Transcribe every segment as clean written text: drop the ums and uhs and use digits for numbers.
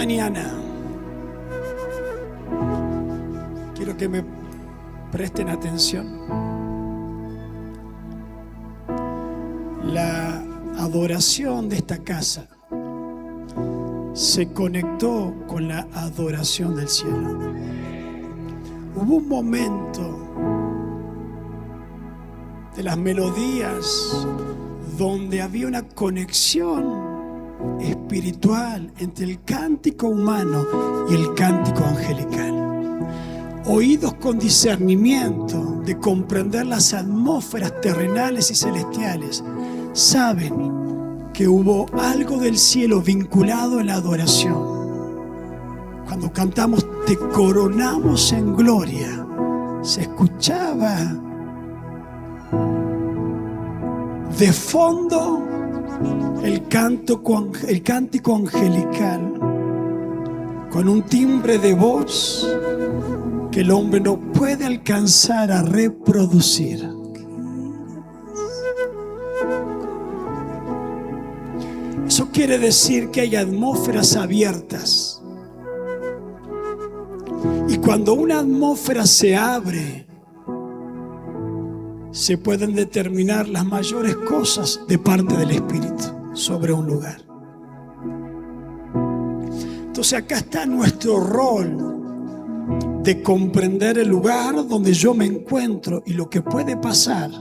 mañana quiero que me presten atención. La adoración de esta casa se conectó con la adoración del cielo. Hubo un momento de las melodías donde había una conexión espiritual entre el cántico humano y el cántico angelical. Oídos con discernimiento de comprender las atmósferas terrenales y celestiales saben que hubo algo del cielo vinculado en la adoración. Cuando cantamos "Te coronamos en gloria", se escuchaba de fondo el cántico angelical con un timbre de voz que el hombre no puede alcanzar a reproducir. Eso quiere decir que hay atmósferas abiertas. Y cuando una atmósfera se abre, se pueden determinar las mayores cosas de parte del Espíritu sobre un lugar. Entonces acá está nuestro rol de comprender el lugar donde yo me encuentro y lo que puede pasar,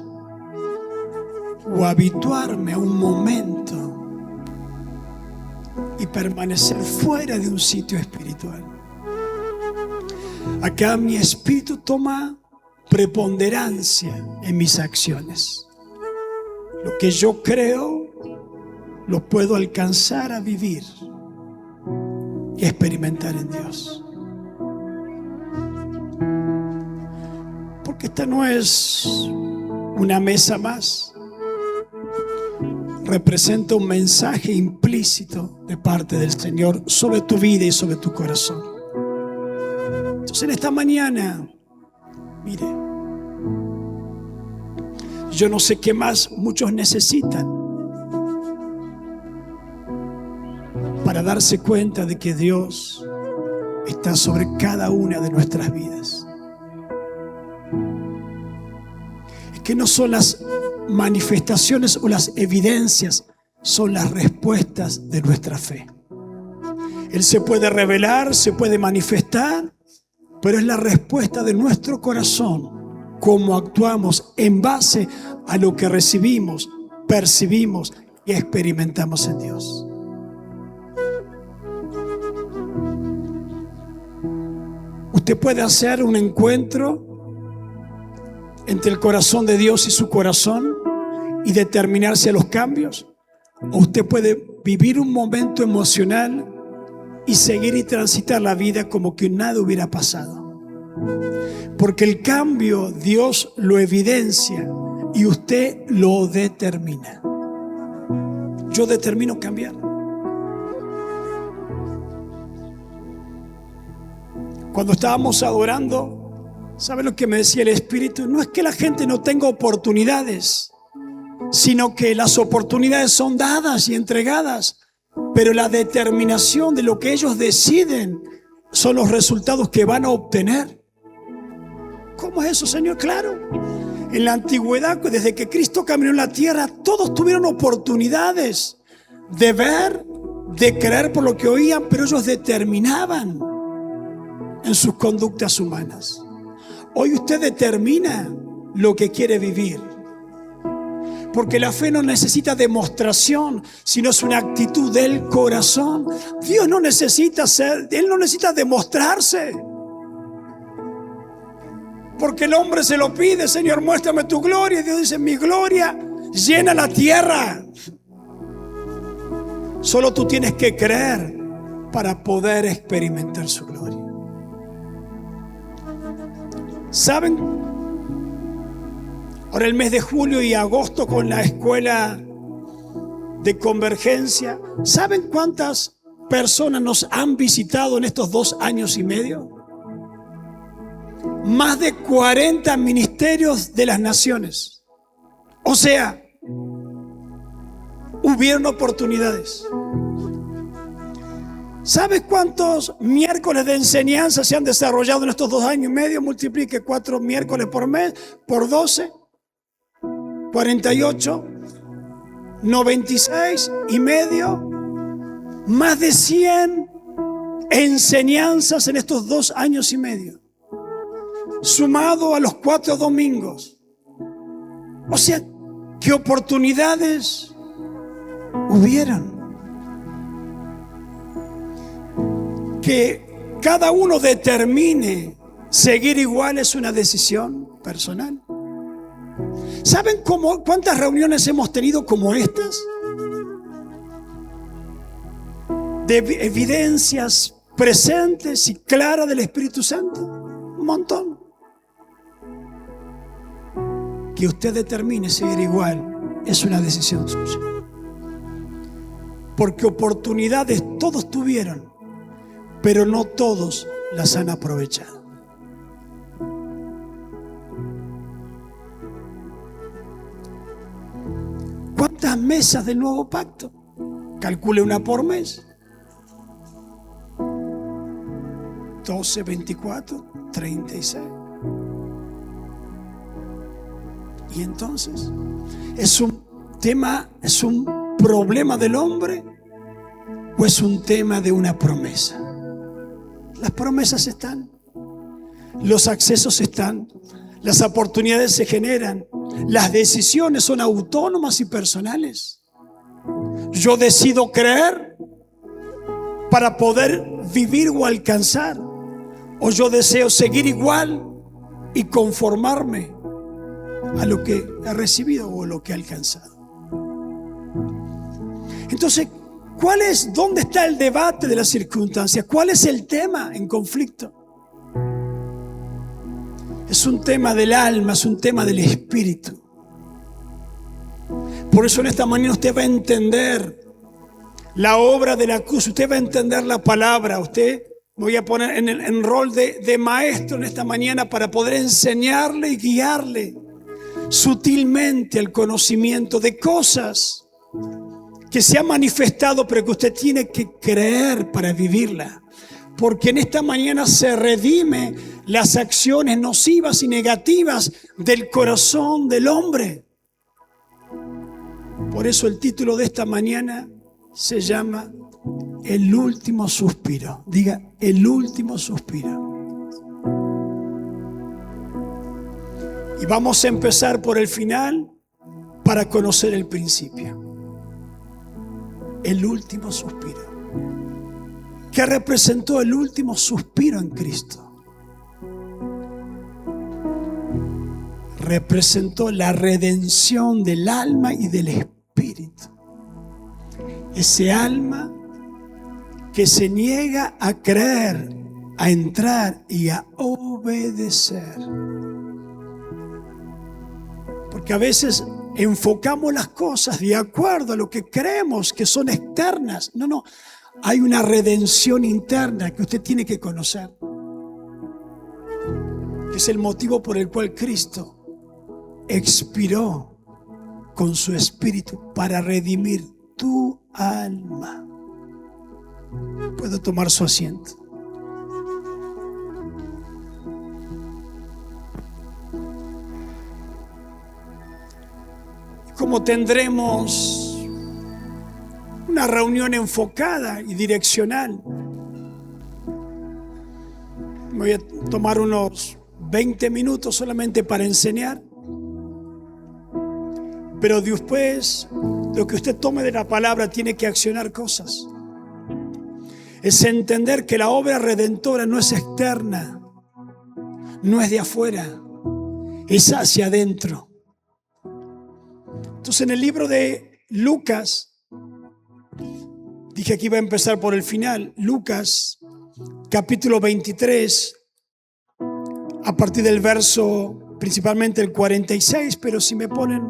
o habituarme a un momento y permanecer fuera de un sitio espiritual. Acá mi espíritu toma preponderancia en mis acciones. Lo que yo creo lo puedo alcanzar a vivir y experimentar en Dios. Porque esta no es una mesa más. Representa un mensaje implícito de parte del Señor sobre tu vida y sobre tu corazón. Entonces en esta mañana, mire, yo no sé qué más muchos necesitan para darse cuenta de que Dios está sobre cada una de nuestras vidas. Es que no son las manifestaciones o las evidencias, son las respuestas de nuestra fe. Él se puede revelar, se puede manifestar, pero es la respuesta de nuestro corazón, cómo actuamos en base a lo que recibimos, percibimos y experimentamos en Dios. Usted puede hacer un encuentro entre el corazón de Dios y su corazón y determinarse a los cambios, o usted puede vivir un momento emocional y seguir y transitar la vida como que nada hubiera pasado. Porque el cambio Dios lo evidencia y usted lo determina. Yo determino cambiar. Cuando estábamos adorando, ¿sabe lo que me decía el Espíritu? No es que la gente no tenga oportunidades, sino que las oportunidades son dadas y entregadas, pero la determinación de lo que ellos deciden son los resultados que van a obtener. ¿Cómo es eso, Señor? Claro. En la antigüedad, desde que Cristo caminó en la tierra, todos tuvieron oportunidades de ver, de creer por lo que oían, pero ellos determinaban en sus conductas humanas. Hoy usted determina lo que quiere vivir. Porque la fe no necesita demostración, sino es una actitud del corazón. Dios no necesita Él no necesita demostrarse. Porque el hombre se lo pide: Señor, muéstrame tu gloria. Y Dios dice: mi gloria llena la tierra. Solo tú tienes que creer para poder experimentar su gloria. ¿Saben? Ahora el mes de julio y agosto con la escuela de Convergencia, ¿saben cuántas personas nos han visitado en estos 2 años y medio? Más de 40 ministerios de las naciones. O sea, hubieron oportunidades. ¿Sabes cuántos miércoles de enseñanza se han desarrollado en estos 2 años y medio? Multiplique 4 miércoles por mes por 12, 48, 96 y medio. Más de 100 enseñanzas en estos 2 años y medio, sumado a los 4 domingos. O sea, ¿qué oportunidades hubieron? Que cada uno determine seguir igual es una decisión personal. ¿Saben cuántas reuniones hemos tenido como estas? De evidencias presentes y claras del Espíritu Santo. Un montón. Que usted determine seguir igual es una decisión suya. Porque oportunidades todos tuvieron, pero no todos las han aprovechado. ¿Cuántas mesas del nuevo pacto? Calcule una por mes. 12, 24, 36. Y entonces, ¿es un problema del hombre o es un tema de una promesa? Las promesas están, los accesos están, las oportunidades se generan, las decisiones son autónomas y personales. Yo decido creer para poder vivir o alcanzar, o yo deseo seguir igual y conformarme a lo que he recibido o lo que he alcanzado. Entonces, ¿dónde está el debate de las circunstancias? ¿Cuál es el tema en conflicto? Es un tema del alma, es un tema del espíritu. Por eso en esta mañana usted va a entender la obra de la cruz, usted va a entender la palabra. Usted me voy a poner en rol de maestro en esta mañana para poder enseñarle y guiarle sutilmente al conocimiento de cosas que se ha manifestado, pero que usted tiene que creer para vivirla. Porque en esta mañana se redime las acciones nocivas y negativas del corazón del hombre. Por eso el título de esta mañana se llama El último suspiro. Diga, el último suspiro. Y vamos a empezar por el final para conocer el principio. El último suspiro. ¿Qué representó el último suspiro en Cristo? Representó la redención del alma y del espíritu. Ese alma que se niega a creer, a entrar y a obedecer. Porque a veces enfocamos las cosas de acuerdo a lo que creemos que son externas. No. Hay una redención interna que usted tiene que conocer. Que es el motivo por el cual Cristo expiró con su espíritu para redimir tu alma. Puede tomar su asiento. Como tendremos una reunión enfocada y direccional, me voy a tomar unos 20 minutos solamente para enseñar. Pero después, lo que usted tome de la palabra tiene que accionar cosas. Es entender que la obra redentora no es externa, no es de afuera, es hacia adentro. Entonces, en el libro de Lucas, dije que iba a empezar por el final. Lucas, capítulo 23, a partir del verso, principalmente el 46, pero si me ponen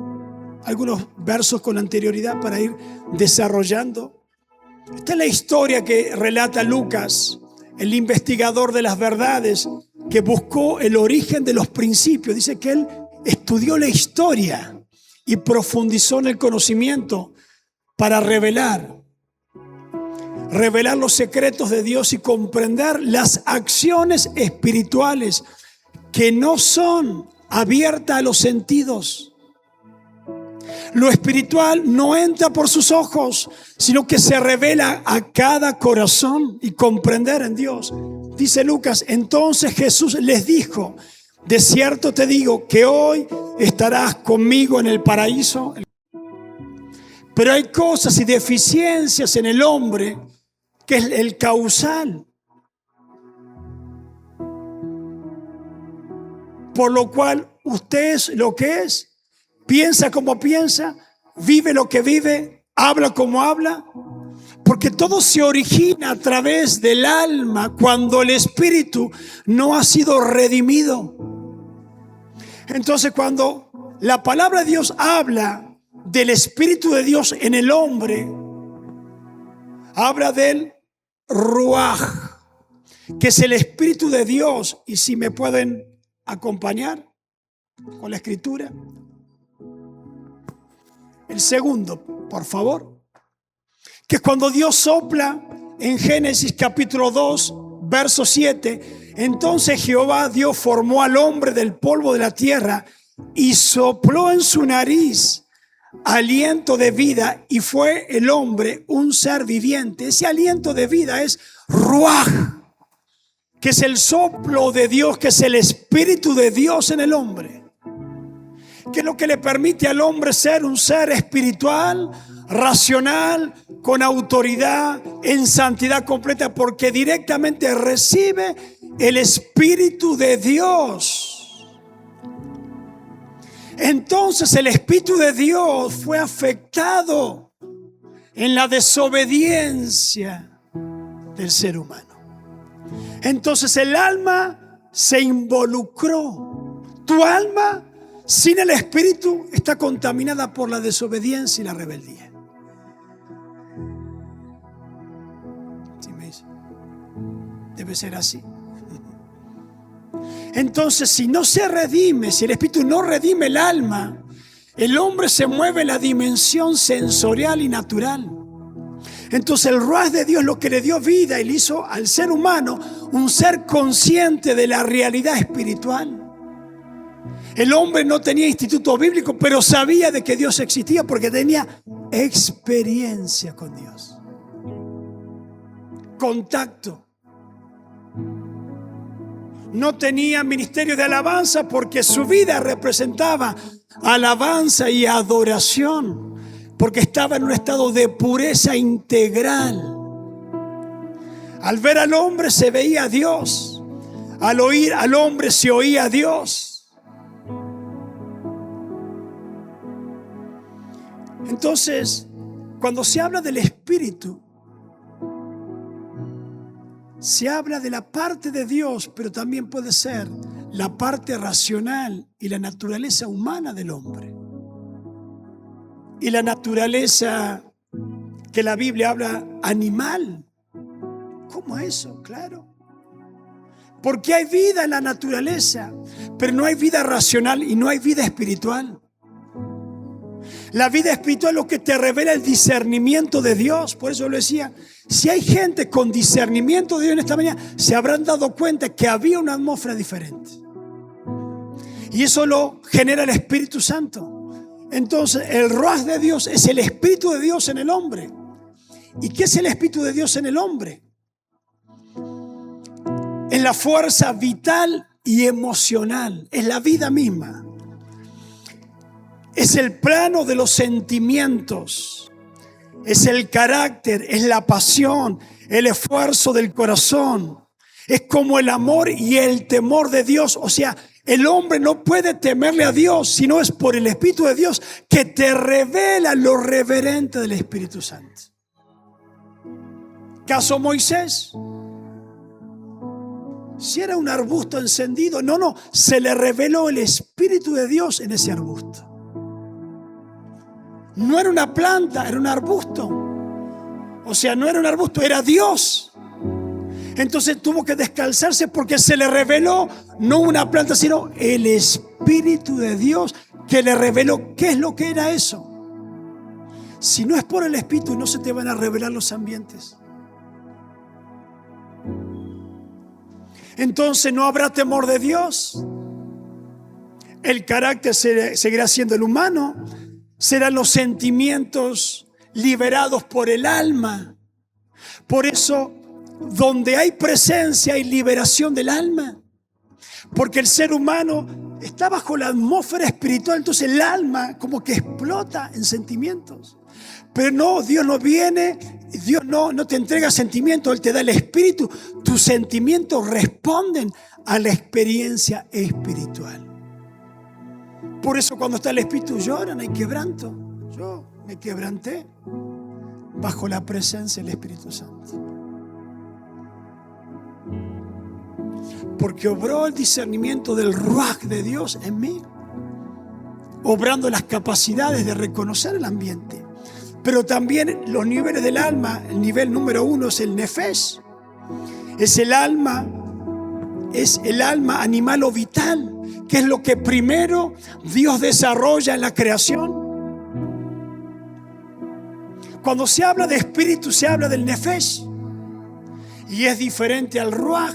algunos versos con anterioridad para ir desarrollando. Esta es la historia que relata Lucas, el investigador de las verdades, que buscó el origen de los principios. Dice que él estudió la historia y profundizó en el conocimiento para revelar revelar los secretos de Dios y comprender las acciones espirituales que no son abiertas a los sentidos. Lo espiritual no entra por sus ojos, sino que se revela a cada corazón y comprender en Dios. Dice Lucas, entonces Jesús les dijo, de cierto te digo que hoy estarás conmigo en el paraíso. Pero hay cosas y deficiencias en el hombre que es el causal, por lo cual usted es lo que es, piensa como piensa, vive lo que vive, habla como habla, porque todo se origina a través del alma cuando el espíritu no ha sido redimido. Entonces, cuando la palabra de Dios habla del Espíritu de Dios en el hombre, habla del Ruaj, que es el Espíritu de Dios. Y si me pueden acompañar con la escritura. El segundo, por favor, que es cuando Dios sopla en Génesis capítulo 2, verso 7. Entonces Jehová Dios formó al hombre del polvo de la tierra y sopló en su nariz aliento de vida, y fue el hombre un ser viviente. Ese aliento de vida es Ruaj, que es el soplo de Dios, que es el Espíritu de Dios en el hombre, que es lo que le permite al hombre ser un ser espiritual, racional, con autoridad, en santidad completa, porque directamente recibe el Espíritu de Dios. Entonces el Espíritu de Dios fue afectado en la desobediencia del ser humano. Entonces el alma se involucró. Tu alma sin el Espíritu está contaminada por la desobediencia y la rebeldía. ¿Sí me dice? Debe ser así. Entonces, si no se redime, si el Espíritu no redime el alma, el hombre se mueve en la dimensión sensorial y natural. Entonces el Ruaj de Dios, lo que le dio vida y le hizo al ser humano un ser consciente de la realidad espiritual. El hombre no tenía instituto bíblico, pero sabía de que Dios existía porque tenía experiencia con Dios, contacto. No tenía ministerio de alabanza porque su vida representaba alabanza y adoración, porque estaba en un estado de pureza integral. Al ver al hombre se veía a Dios, al oír al hombre se oía a Dios. Entonces, cuando se habla del Espíritu, se habla de la parte de Dios, pero también puede ser la parte racional y la naturaleza humana del hombre. Y la naturaleza que la Biblia habla animal. ¿Cómo eso? Claro. Porque hay vida en la naturaleza, pero no hay vida racional y no hay vida espiritual. La vida espiritual es lo que te revela el discernimiento de Dios. Por eso lo decía, si hay gente con discernimiento de Dios en esta mañana, se habrán dado cuenta que había una atmósfera diferente. Y eso lo genera el Espíritu Santo. Entonces el Ruaj de Dios es el Espíritu de Dios en el hombre. ¿Y qué es el Espíritu de Dios en el hombre? Es la fuerza vital y emocional, es la vida misma. Es el plano de los sentimientos, es el carácter, es la pasión, el esfuerzo del corazón. Es como el amor y el temor de Dios. O sea, el hombre no puede temerle a Dios si no es por el Espíritu de Dios que te revela lo reverente del Espíritu Santo. ¿Caso Moisés? Si era un arbusto encendido, no, se le reveló el Espíritu de Dios en ese arbusto. No era una planta, era un arbusto. O sea, no era un arbusto, era Dios. Entonces tuvo que descalzarse porque se le reveló no una planta, sino el Espíritu de Dios que le reveló qué es lo que era eso. Si no es por el Espíritu, no se te van a revelar los ambientes. entonces no habrá temor de Dios. El carácter seguirá siendo el humano. Serán los sentimientos liberados por el alma. Por eso, donde hay presencia hay liberación del alma. Porque el ser humano está bajo la atmósfera espiritual, entonces el alma como que explota en sentimientos. Pero no, Dios no viene, Dios no te entrega sentimientos, Él te da el espíritu. Tus sentimientos responden a la experiencia espiritual. Por eso cuando está el espíritu lloran, hay quebranto. Yo me quebranté bajo la presencia del Espíritu Santo. Porque obró el discernimiento del Ruach de Dios en mí, obrando las capacidades de reconocer el ambiente. Pero también los niveles del alma. El nivel número 1 es el nefesh. Es el alma animal o vital, que es lo que primero Dios desarrolla en la creación. Cuando se habla de espíritu, se habla del nefesh, y es diferente al ruach.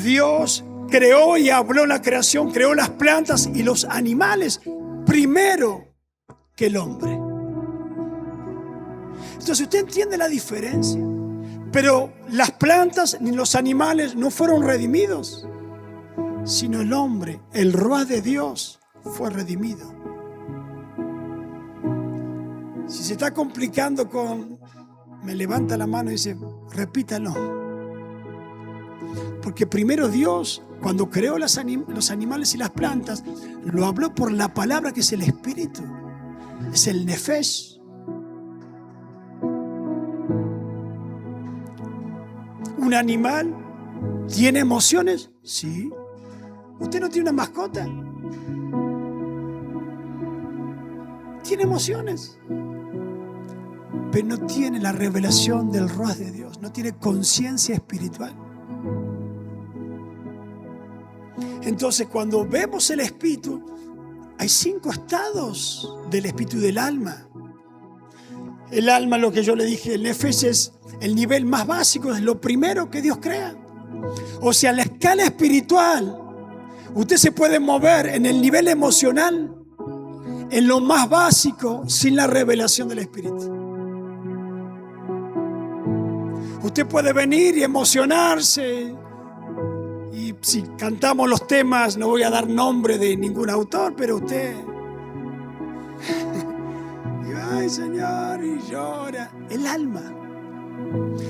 Dios creó y habló la creación, creó las plantas y los animales primero que el hombre. Entonces usted entiende la diferencia. Pero las plantas ni los animales no fueron redimidos, sino el hombre, el Ruach de Dios, fue redimido. Si se está complicando me levanta la mano y dice, repítalo. Porque primero Dios, cuando creó los animales y las plantas, lo habló por la palabra que es el espíritu. Es el nefesh. ¿Un animal tiene emociones? Sí. ¿Usted no tiene una mascota? Tiene emociones, pero no tiene la revelación del Ruach de Dios, no tiene conciencia espiritual. Entonces, cuando vemos el espíritu, hay 5 estados del espíritu y del alma. El alma, lo que yo le dije, el nefesh es el nivel más básico, es lo primero que Dios crea. O sea, en la escala espiritual, usted se puede mover en el nivel emocional, en lo más básico, sin la revelación del Espíritu. Usted puede venir y emocionarse. Y si cantamos los temas, no voy a dar nombre de ningún autor, pero usted... Ay, Señor, y llora. El alma,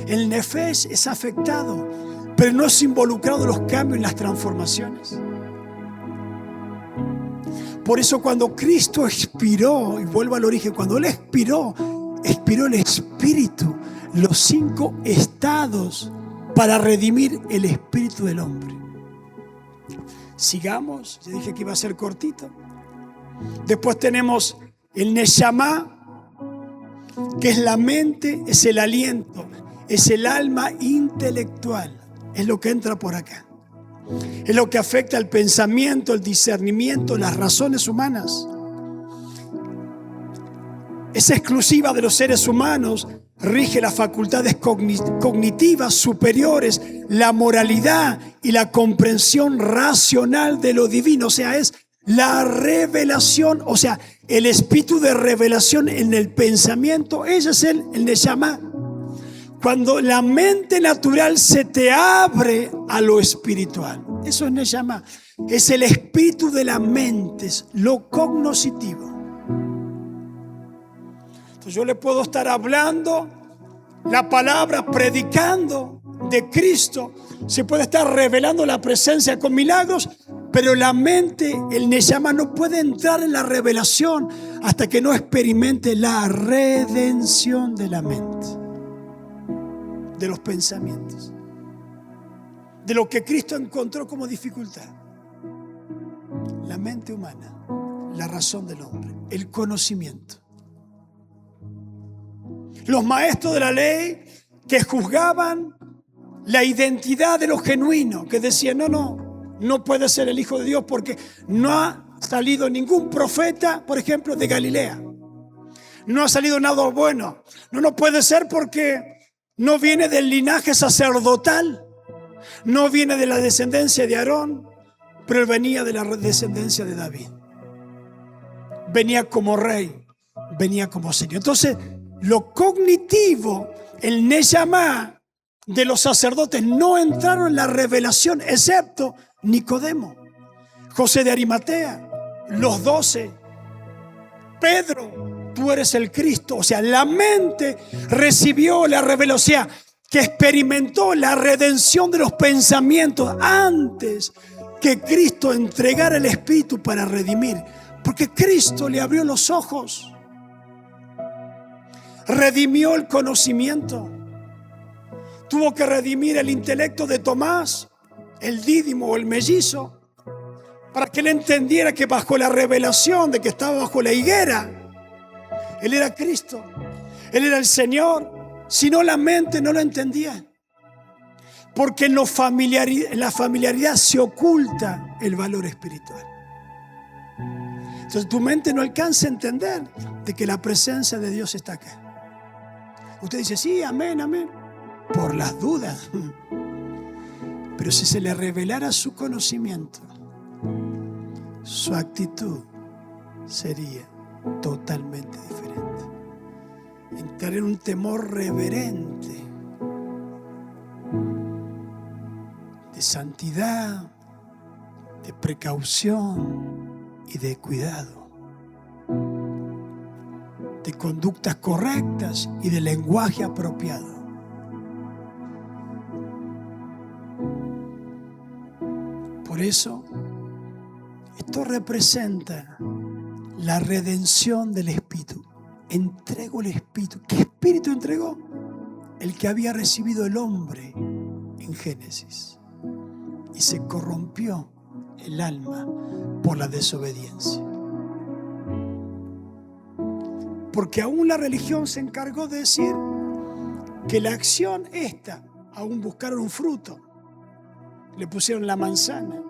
el nefesh es afectado, pero no es involucrado en los cambios, en las transformaciones. Por eso cuando Cristo expiró, y vuelvo al origen, cuando Él expiró el Espíritu, los 5 estados para redimir el espíritu del hombre. Sigamos, yo dije que iba a ser cortito. Después tenemos el Neshama, que es la mente, es el aliento, es el alma intelectual, es lo que entra por acá. Es lo que afecta el pensamiento, el discernimiento, las razones humanas. Es exclusiva de los seres humanos, rige las facultades cognitivas superiores, la moralidad y la comprensión racional de lo divino. O sea, es la revelación, o sea, el espíritu de revelación en el pensamiento. Ese es el Neshama. Cuando la mente natural se te abre a lo espiritual, eso es Neshama. Es el espíritu de la mente, es lo cognoscitivo. Entonces yo le puedo estar hablando la palabra, predicando de Cristo, se puede estar revelando la presencia con milagros, pero la mente, el Neshama, no puede entrar en la revelación hasta que no experimente la redención de la mente, de los pensamientos, de lo que Cristo encontró como dificultad. La mente humana, la razón del hombre, el conocimiento. Los maestros de la ley que juzgaban la identidad de lo genuino, que decían, no puede ser el Hijo de Dios porque no ha salido ningún profeta, por ejemplo, de Galilea. No ha salido nada bueno. No puede ser porque no viene del linaje sacerdotal. No viene de la descendencia de Aarón, pero él venía de la descendencia de David. Venía como rey, venía como señor. Entonces, lo cognitivo, el Neyamá de los sacerdotes no entraron en la revelación, excepto Nicodemo, José de Arimatea, los 12, Pedro, tú eres el Cristo. O sea, la mente recibió la revelación, que experimentó la redención de los pensamientos antes que Cristo entregara el Espíritu para redimir. Porque Cristo le abrió los ojos, redimió el conocimiento, tuvo que redimir el intelecto de Tomás, el dídimo o el mellizo, para que él entendiera que bajo la revelación de que estaba bajo la higuera, él era Cristo, él era el Señor. Si no, la mente no lo entendía, porque en la familiaridad se oculta el valor espiritual. Entonces tu mente no alcanza a entender de que la presencia de Dios está acá. Usted dice, sí, amén, amén, por las dudas. Pero si se le revelara su conocimiento, su actitud sería totalmente diferente. Entrar en un temor reverente de santidad, de precaución y de cuidado, de conductas correctas y de lenguaje apropiado. Por eso, esto representa la redención del Espíritu. Entregó el Espíritu. ¿Qué Espíritu entregó? El que había recibido el hombre en Génesis. Y se corrompió el alma por la desobediencia. Porque aún la religión se encargó de decir que la acción esta, aún buscaron un fruto, le pusieron la manzana.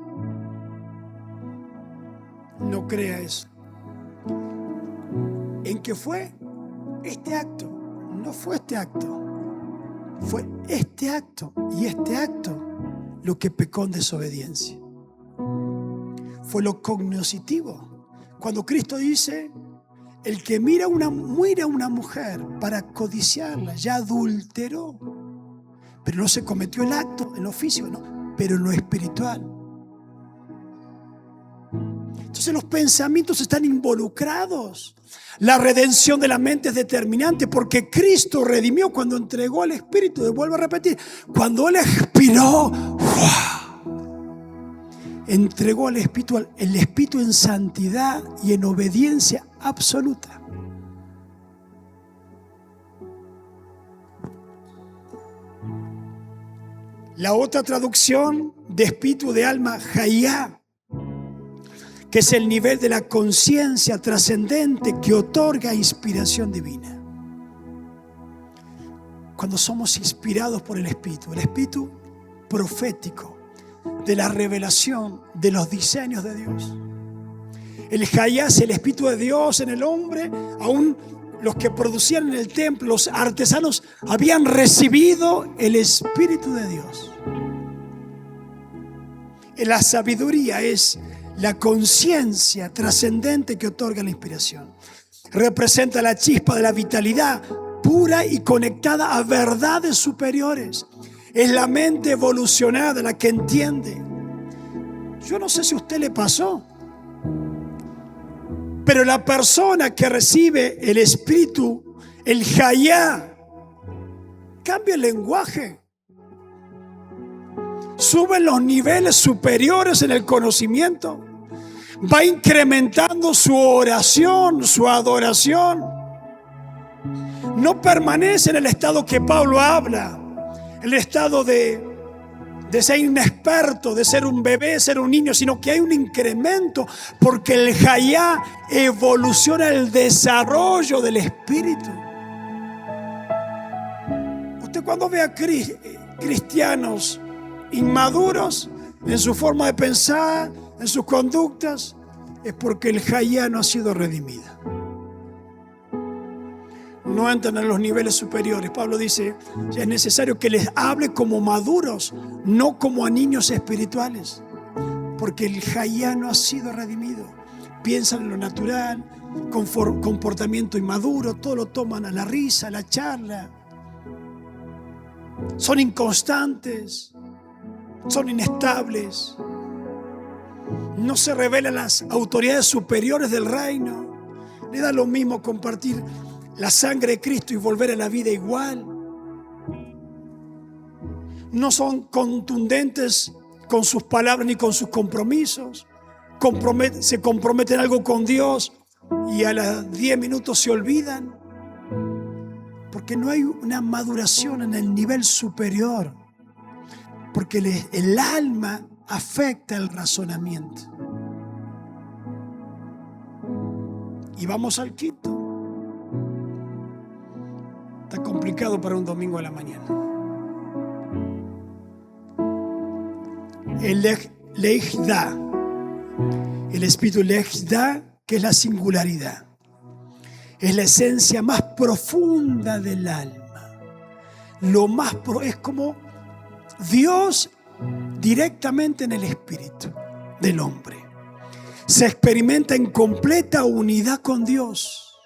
No crea eso. En que fue este acto, no fue este acto, fue este acto y este acto lo que pecó en desobediencia. Fue lo cognoscitivo. Cuando Cristo dice, el que mira a una mujer para codiciarla, ya adulteró, pero no se cometió el acto en lo físico, no, pero en lo espiritual. Entonces los pensamientos están involucrados. La redención de la mente es determinante porque Cristo redimió cuando entregó al Espíritu. Y vuelvo a repetir, cuando Él expiró, entregó al Espíritu, el Espíritu en santidad y en obediencia absoluta. La otra traducción de espíritu de alma, Hayá, que es el nivel de la conciencia trascendente que otorga inspiración divina. Cuando somos inspirados por el Espíritu profético, de la revelación de los diseños de Dios. El Hayá es el Espíritu de Dios en el hombre. Aún los que producían en el templo, los artesanos, habían recibido el Espíritu de Dios. La sabiduría es la conciencia trascendente que otorga la inspiración. Representa la chispa de la vitalidad pura y conectada a verdades superiores. Es la mente evolucionada la que entiende. Yo no sé si a usted le pasó, pero la persona que recibe el Espíritu, el Hayá, cambia el lenguaje. Suben los niveles superiores en el conocimiento. Va incrementando su oración, su adoración. No permanece en el estado que Pablo habla, el estado de ser inexperto, de ser un bebé, ser un niño, sino que hay un incremento porque el Hayá evoluciona el desarrollo del Espíritu. Usted cuando ve a cristianos inmaduros en su forma de pensar, en sus conductas, es porque el Hayá no ha sido redimido. no entran a los niveles superiores. Pablo dice, es necesario que les hable como maduros, no como a niños espirituales, porque el Hayá no ha sido redimido. Piensan en lo natural, comportamiento inmaduro, todo lo toman a la risa, a la charla. Son inconstantes, son inestables. No se revelan las autoridades superiores del reino. Le da lo mismo compartir la sangre de Cristo y volver a la vida igual. No son contundentes con sus palabras ni con sus compromisos. Se comprometen algo con Dios y a los 10 minutos se olvidan. Porque no hay una maduración en el nivel superior. Porque el alma afecta el razonamiento. Y vamos al quinto. Está complicado para un domingo a la mañana. El Lejda. El espíritu Lejda, que es la singularidad. Es la esencia más profunda del alma. Es como Dios directamente en el espíritu del hombre. Se experimenta en completa unidad con Dios.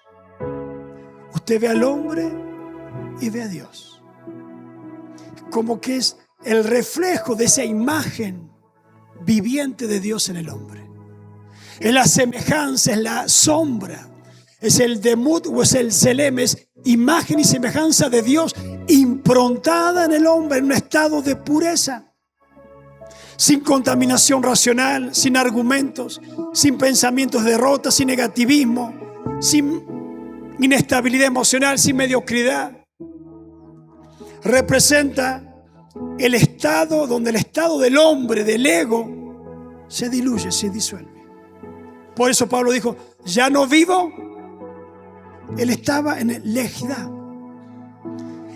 Usted ve al hombre y ve a Dios. Como que es el reflejo de esa imagen viviente de Dios en el hombre. Es la semejanza, es la sombra, es el demut o es el selem, es imagen y semejanza de Dios improntada en el hombre en un estado de pureza. Sin contaminación racional, sin argumentos, sin pensamientos de derrota, sin negativismo, sin inestabilidad emocional, sin mediocridad. Representa el estado donde el estado del hombre, del ego, se diluye, se disuelve. Por eso Pablo dijo, ya no vivo. Él estaba en el Lejda,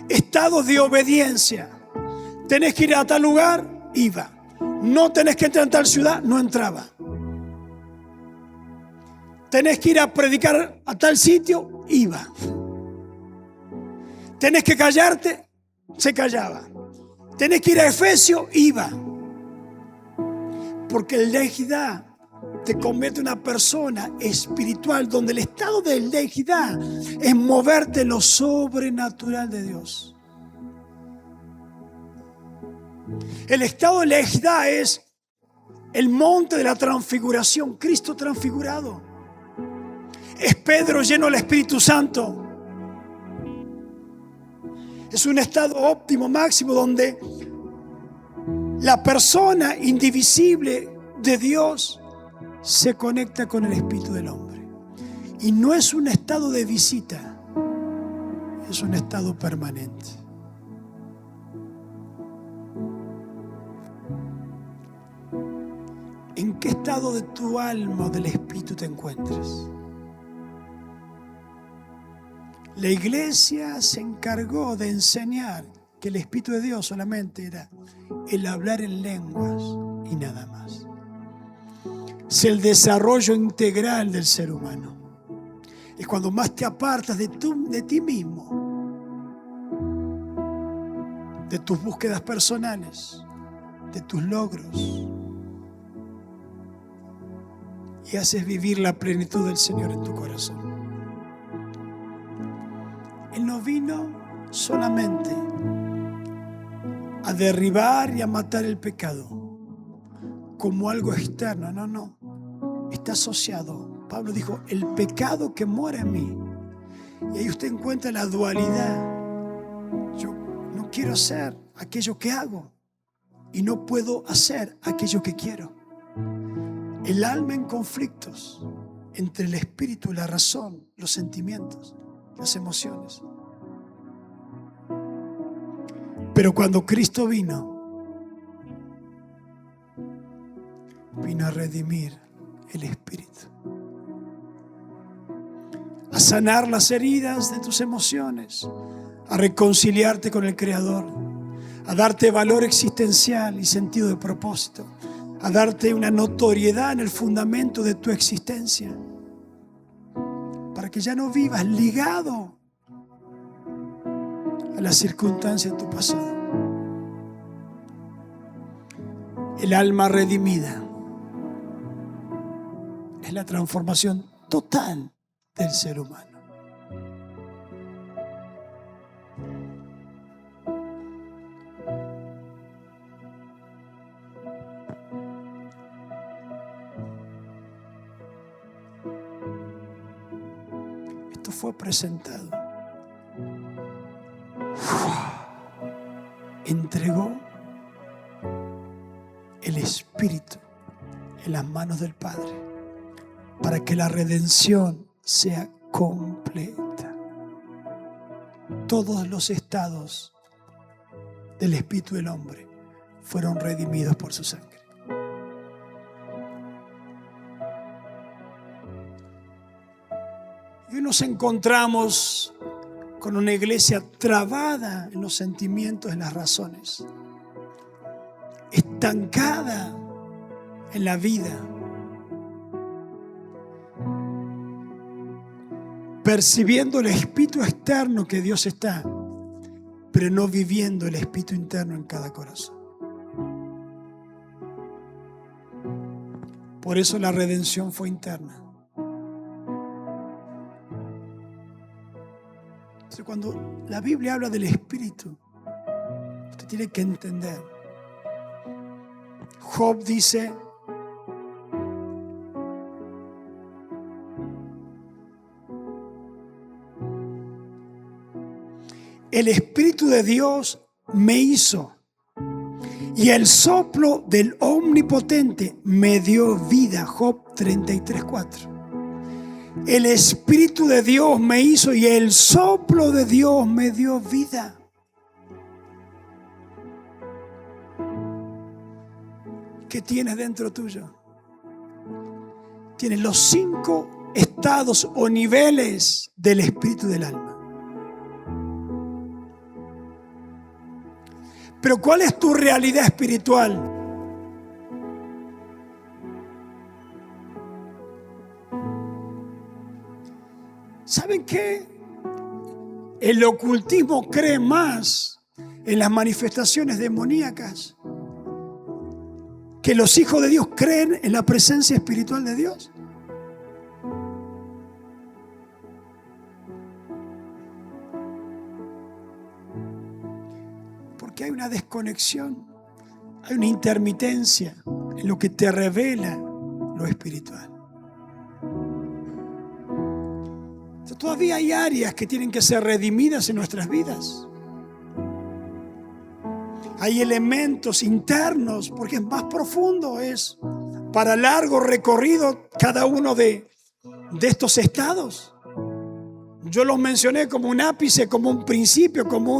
estado de obediencia. Tenés que ir a tal lugar, iba. No tenés que entrar en tal ciudad, no entraba. Tenés que ir a predicar a tal sitio, iba. Tenés que callarte, se callaba. Tenés que ir a Efesio, iba. Porque el Lejda te convierte en una persona espiritual donde el estado del Lejda es moverte en lo sobrenatural de Dios. El estado del Lejda es el monte de la transfiguración, Cristo transfigurado. Es Pedro lleno del Espíritu Santo. Es un estado óptimo, máximo, donde la persona indivisible de Dios se conecta con el espíritu del hombre. Y no es un estado de visita, es un estado permanente. ¿En qué estado de tu alma o del espíritu te encuentras? La iglesia se encargó de enseñar que el Espíritu de Dios solamente era el hablar en lenguas y nada más. Es el desarrollo integral del ser humano. Es cuando más te apartas de ti mismo, de tus búsquedas personales, de tus logros, y haces vivir la plenitud del Señor en tu corazón. Él no vino solamente a derribar y a matar el pecado como algo externo, no. Está asociado. Pablo dijo, el pecado que mora en mí. Y ahí usted encuentra la dualidad. Yo no quiero hacer aquello que hago y no puedo hacer aquello que quiero. El alma en conflictos entre el espíritu, la razón, los sentimientos, las emociones. Pero cuando Cristo vino a redimir el espíritu, a sanar las heridas de tus emociones, a reconciliarte con el Creador, a darte valor existencial y sentido de propósito, a darte una notoriedad en el fundamento de tu existencia, para que ya no vivas ligado a las circunstancias de tu pasado. El alma redimida es la transformación total del ser humano. Esto fue presentado. Entregó el Espíritu en las manos del Padre para que la redención sea completa. Todos los estados del espíritu del hombre fueron redimidos por su sangre. Y hoy nos encontramos con una iglesia trabada en los sentimientos, en las razones, estancada en la vida, percibiendo el espíritu externo que Dios está, pero no viviendo el espíritu interno en cada corazón. Por eso la redención fue interna. Entonces, cuando la Biblia habla del espíritu, usted tiene que entender. Job dice: el Espíritu de Dios me hizo y el soplo del Omnipotente me dio vida. Job 33:4. El Espíritu de Dios me hizo y el soplo de Dios me dio vida. ¿Qué tienes dentro tuyo? Tienes los 5 estados o niveles del espíritu del alma. Pero ¿cuál es tu realidad espiritual? ¿Saben qué? El ocultismo cree más en las manifestaciones demoníacas que los hijos de Dios creen en la presencia espiritual de Dios. Porque hay una desconexión, hay una intermitencia en lo que te revela lo espiritual. Todavía hay áreas que tienen que ser redimidas en nuestras vidas. Hay elementos internos, porque es más profundo, es para largo recorrido cada uno de estos estados. Yo los mencioné como un ápice, como un principio, como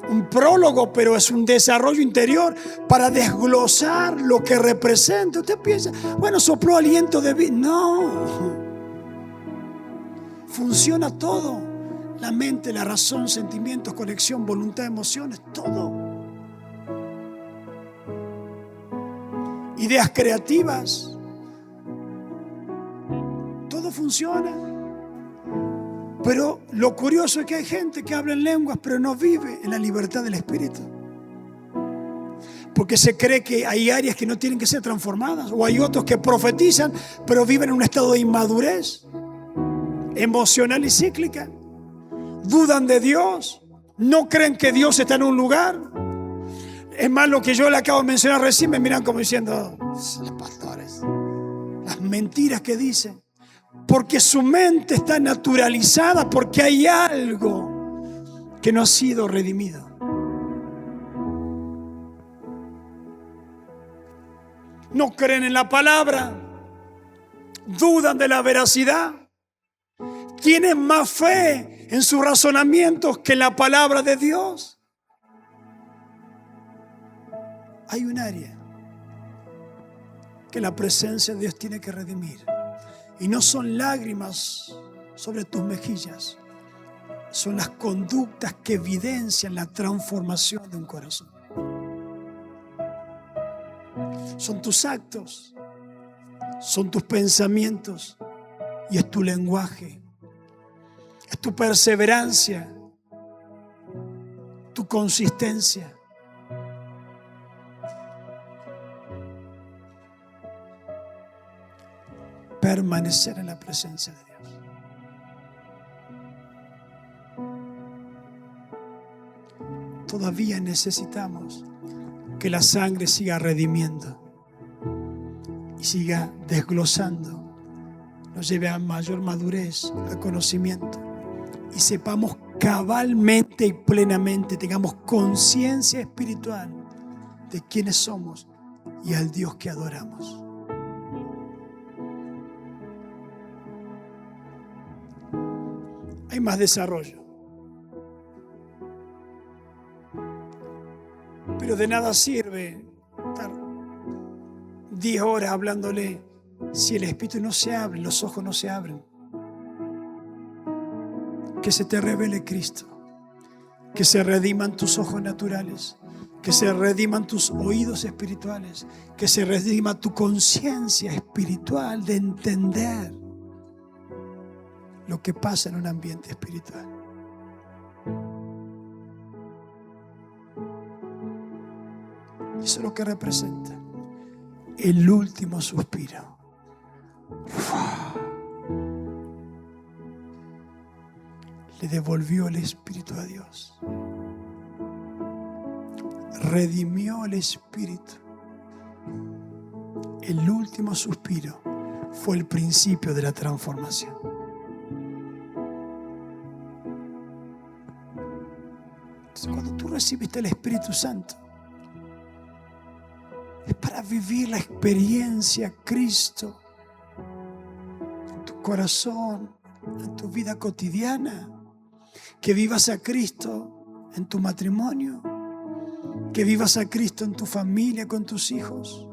un prólogo, pero es un desarrollo interior para desglosar lo que representa. Usted piensa, bueno, sopló aliento de vida. No. Funciona todo. La mente, la razón, sentimientos, conexión, voluntad, emociones, todo. Ideas creativas. Todo funciona. Pero lo curioso es que hay gente que habla en lenguas, pero no vive en la libertad del espíritu. Porque se cree que hay áreas que no tienen que ser transformadas. O hay otros que profetizan, pero viven en un estado de inmadurez emocional y cíclica. Dudan de Dios. No creen que Dios está en un lugar. Es más, lo que yo le acabo de mencionar recién, me miran como diciendo, los pastores, las mentiras que dicen. Porque su mente está naturalizada, porque hay algo que no ha sido redimido. No creen en la palabra, dudan de la veracidad, tienen más fe en sus razonamientos que en la palabra de Dios. Hay un área que la presencia de Dios tiene que redimir. Y no son lágrimas sobre tus mejillas, son las conductas que evidencian la transformación de un corazón. Son tus actos, son tus pensamientos y es tu lenguaje, es tu perseverancia, consistencia. Permanecer en la presencia de Dios. Todavía necesitamos que la sangre siga redimiendo y siga desglosando, nos lleve a mayor madurez, a conocimiento, y sepamos cabalmente y plenamente, tengamos conciencia espiritual de quiénes somos y al Dios que adoramos. Hay más desarrollo, pero de nada sirve estar 10 horas hablándole si el espíritu no se abre, los ojos no se abren. Que se te revele Cristo, que se rediman tus ojos naturales, que se rediman tus oídos espirituales, que se redima tu conciencia espiritual de entender lo que pasa en un ambiente espiritual. Eso es lo que representa el último suspiro. Le devolvió el espíritu a Dios. Redimió el espíritu. El último suspiro fue el principio de la transformación. Entonces, cuando tú recibiste el Espíritu Santo, es para vivir la experiencia Cristo en tu corazón, en tu vida cotidiana. Que vivas a Cristo en tu matrimonio, que vivas a Cristo en tu familia con tus hijos,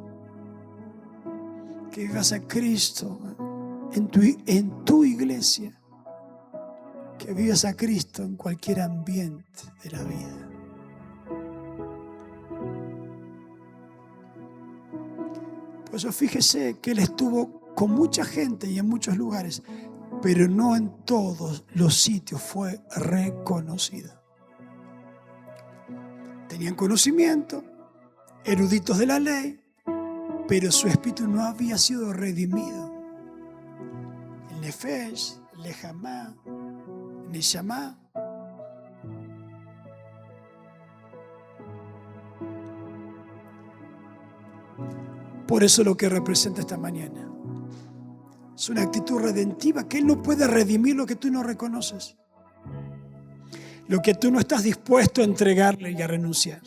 que vivas a Cristo en tu iglesia, que vivas a Cristo en cualquier ambiente de la vida. Por eso fíjese que Él estuvo con mucha gente y en muchos lugares, pero no en todos los sitios fue reconocido. Tenían conocimiento, eruditos de la ley, pero su espíritu no había sido redimido. El Nefesh, el Lejamá, el Neshama. Por eso lo que representa esta mañana es una actitud redentiva, que Él no puede redimir lo que tú no reconoces, lo que tú no estás dispuesto a entregarle y a renunciar.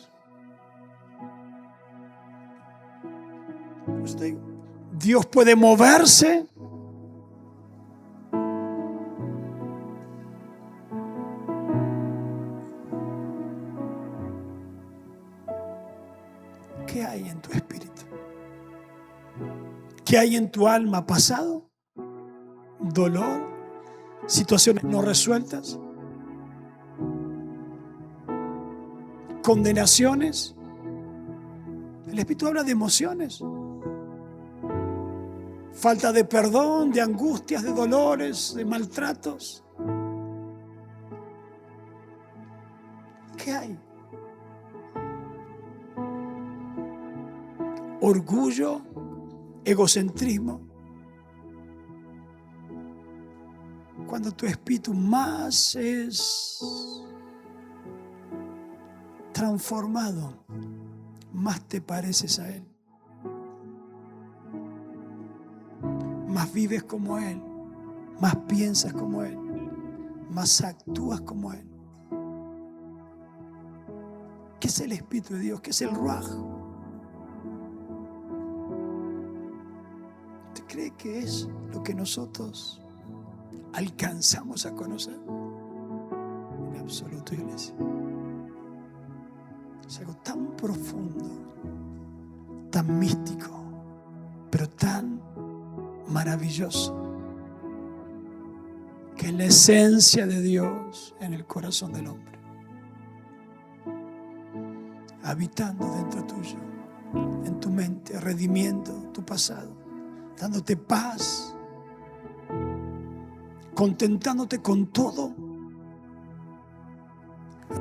Dios puede moverse ¿qué hay en tu espíritu? ¿Qué hay en tu alma? ¿Pasado? ¿Dolor? ¿Situaciones no resueltas? ¿Condenaciones? El Espíritu habla de emociones. Falta de perdón, de angustias, de dolores, de maltratos. ¿Qué hay? Orgullo, egocentrismo. Cuando tu espíritu más es transformado, más te pareces a Él. Más vives como Él, más piensas como Él, más actúas como Él. ¿Qué es el Espíritu de Dios? ¿Qué es el Ruaj? ¿Usted cree que es lo que nosotros alcanzamos a conocer? En absoluto, iglesia. Es algo tan profundo, tan místico, pero tan maravilloso, que es la esencia de Dios en el corazón del hombre, habitando dentro tuyo, en tu mente, redimiendo tu pasado, dándote paz, contentándote con todo,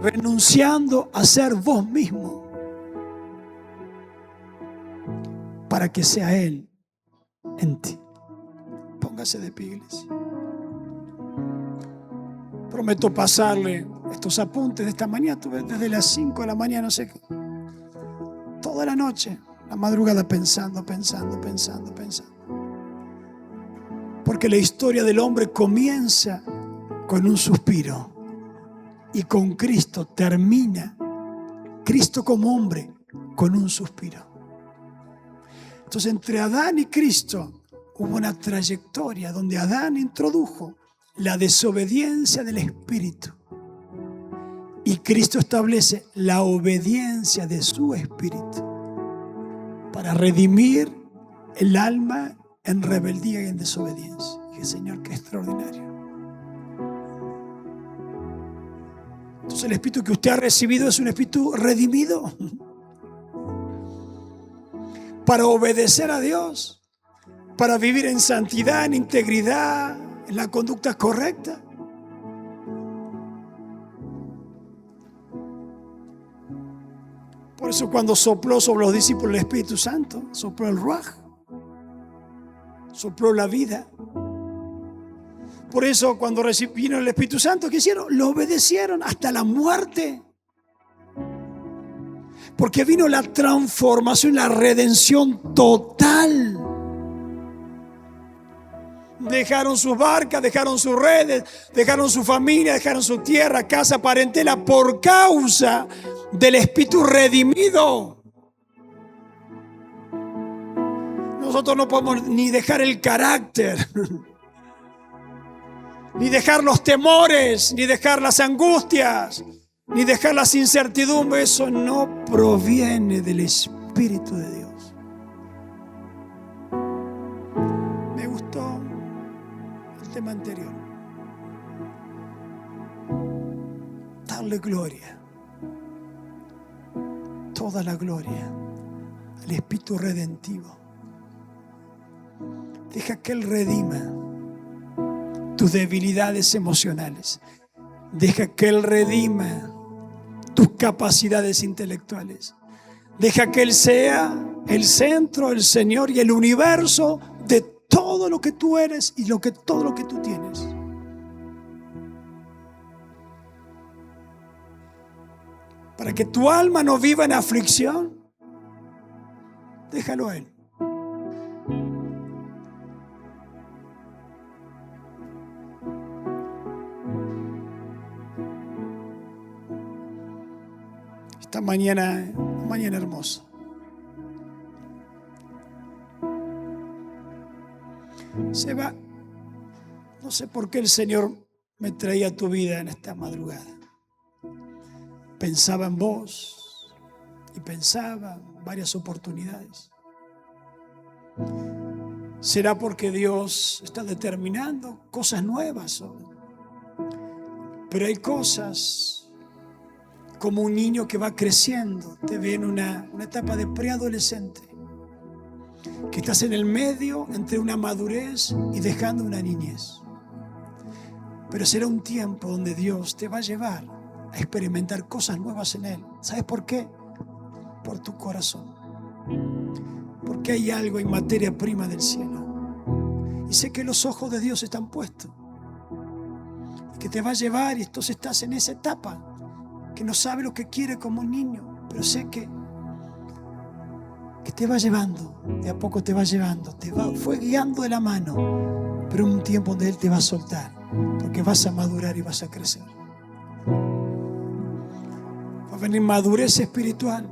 renunciando a ser vos mismo para que sea Él en ti. Póngase de pie, iglesia. Prometo pasarle estos apuntes de esta mañana. Tuve desde las 5 de la mañana, no sé, toda la noche, la madrugada pensando. Porque la historia del hombre comienza con un suspiro y con Cristo termina, Cristo como hombre, con un suspiro. Entonces, entre Adán y Cristo hubo una trayectoria donde Adán introdujo la desobediencia del espíritu y Cristo establece la obediencia de su espíritu para redimir el alma en rebeldía y en desobediencia. Y dije, Señor, qué extraordinario. Entonces el espíritu que usted ha recibido es un espíritu redimido para obedecer a Dios, para vivir en santidad, en integridad, en la conducta correcta. Por eso cuando sopló sobre los discípulos el Espíritu Santo, sopló el Ruaj, sopló la vida. Por eso cuando vino el Espíritu Santo, ¿qué hicieron? Lo obedecieron hasta la muerte. Porque vino la transformación, la redención total. Dejaron sus barcas, dejaron sus redes, dejaron su familia, dejaron su tierra, casa, parentela, por causa del Espíritu redimido. Nosotros no podemos ni dejar el carácter, ni dejar los temores, ni dejar las angustias, ni dejar las incertidumbres. Eso no proviene del Espíritu de Dios. Me gustó el tema anterior. Darle gloria, toda la gloria al Espíritu redentivo. Deja que Él redima tus debilidades emocionales. Deja que Él redima tus capacidades intelectuales. Deja que Él sea el centro, el Señor y el universo de todo lo que tú eres y todo lo que tú tienes. Para que tu alma no viva en aflicción, déjalo a Él. Esta mañana hermosa. Se va. No sé por qué el Señor me traía a tu vida en esta madrugada. Pensaba en vos y pensaba en varias oportunidades. ¿Será porque Dios está determinando cosas nuevas? Pero hay cosas como un niño que va creciendo. Te ve en una etapa de preadolescente, que estás en el medio entre una madurez y dejando una niñez. Pero será un tiempo donde Dios te va a llevar a experimentar cosas nuevas en Él. ¿Sabes por qué? Por tu corazón. Porque hay algo en materia prima del cielo. Y sé que los ojos de Dios están puestos. Y que te va a llevar, y entonces estás en esa etapa que no sabe lo que quiere como un niño. Pero sé que te va llevando, de a poco te va llevando, fue guiando de la mano. Pero un tiempo donde Él te va a soltar, porque vas a madurar y vas a crecer. Va a venir madurez espiritual.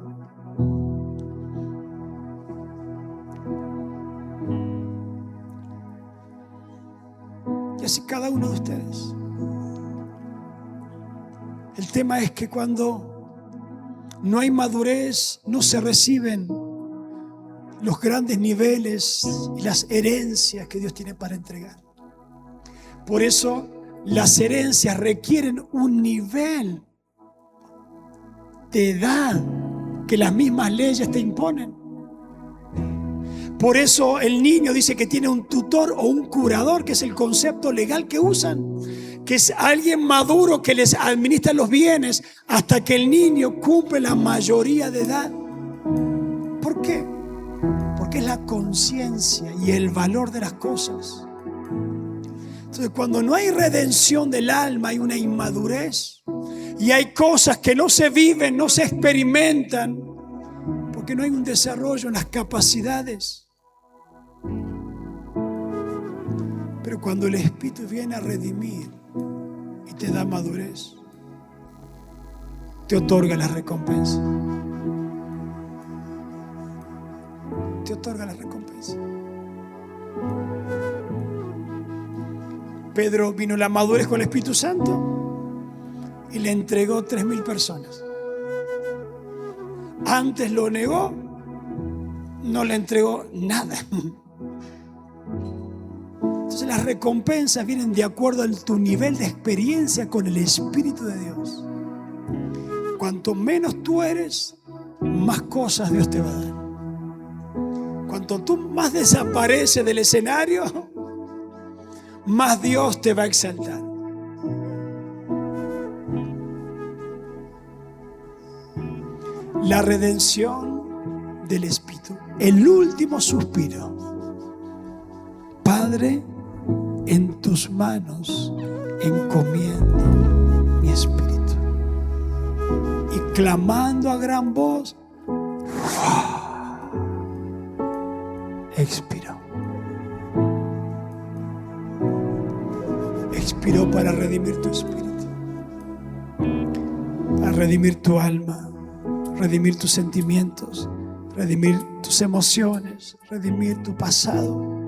Y así cada uno de ustedes. El tema es que cuando no hay madurez, no se reciben los grandes niveles y las herencias que Dios tiene para entregar. Por eso las herencias requieren un nivel de edad que las mismas leyes te imponen. Por eso el niño dice que tiene un tutor o un curador, que es el concepto legal que usan, que es alguien maduro que les administra los bienes hasta que el niño cumple la mayoría de edad. ¿Por qué? Porque es la conciencia y el valor de las cosas. Entonces, cuando no hay redención del alma, hay una inmadurez y hay cosas que no se viven, no se experimentan, porque no hay un desarrollo en las capacidades. Pero cuando el Espíritu viene a redimir y te da madurez, te otorga la recompensa. Te otorga la recompensa. Pedro vino la madurez con el Espíritu Santo y le entregó 3.000 personas. Antes lo negó, no le entregó nada. Entonces las recompensas vienen de acuerdo a tu nivel de experiencia con el Espíritu de Dios. Cuanto menos tú eres, más cosas Dios te va a dar. Cuanto tú más desapareces del escenario, más Dios te va a exaltar. La redención del Espíritu, el último suspiro. Padre, en tus manos encomiendo mi espíritu. Y clamando a gran voz, expiró. Expiró para redimir tu espíritu, para redimir tu alma, redimir tus sentimientos, redimir tus emociones, redimir tu pasado.